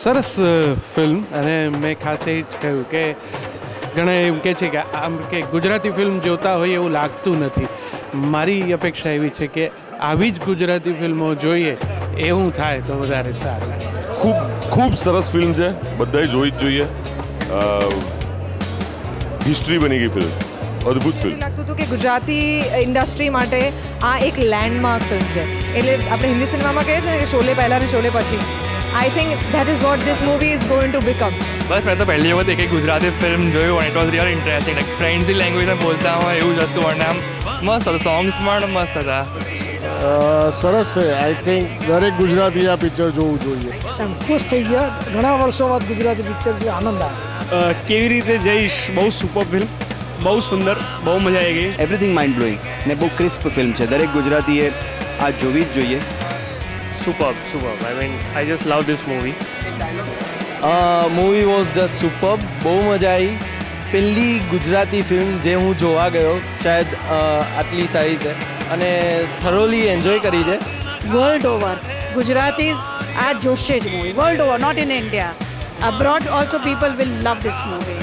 સરસ ફિલ્મ, અને મેં ખાસ એ જ કહ્યું કે ઘણા એમ કહે છે કે આમ કે ગુજરાતી ફિલ્મ જોતા હોય એવું લાગતું નથી. મારી અપેક્ષા એવી છે કે આવી જ ગુજરાતી ફિલ્મો જોઈએ એવું થાય તો વધારે સારું. ખૂબ સરસ ફિલ્મ છે, બધાએ જોઈ જ જોઈએ. હિસ્ટ્રી બની ગઈ ફિલ્મ, અદ્ભુત ફિલ્મ. લાગતું હતું કે ગુજરાતી ઇન્ડસ્ટ્રી માટે આ એક લેન્ડમાર્ક ફિલ્મ છે. એટલે આપણે હિન્દી સિનેમામાં કહીએ છીએ ને કે શોલે પહેલાં અને શોલે પછી. I think that is what this movie is going to become. બસ મેં તો પહેલી વખત એક ગુજરાતી ફિલ્મ જોયું અને it was real interesting. Like ફ્રેન્ડ્સી લેંગ્વેજમાં બોલતા હોય એવું જ હતું અને આમ મસ્ત હતું. સોંગ્સ પણ મસ્ત હતા. સરસ છે. આઈ થિંક દરેક ગુજરાતી આ પિક્ચર જોવું જોઈએ. ખુશ થઈ ગયા. ઘણા વર્ષો બાદ ગુજરાતી પિક્ચર જોઈ આનંદ આવ્યો. કેવી રીતે જઈશ, બહુ સુપર ફિલ્મ, બહુ સુંદર, બહુ મજા આવી ગઈ. એવરીથિંગ માઇન્ડ બ્લોઈંગ ને બહુ ક્રિસ્પ ફિલ્મ છે. દરેક ગુજરાતીએ આ જોવી જ જોઈએ. Super. I mean I just love this movie. Movie was just super. બહુ મજા આવી. પહેલી ગુજરાતી ફિલ્મ જે હું જોવા ગયો શાયદ આટલી સારી રીતે, અને થરોલી એન્જોય કરી છે. વર્લ્ડ ઓવર ગુજરાતીઝ આ જોશે જ movie. World over, not in India. Abroad also people will love this movie.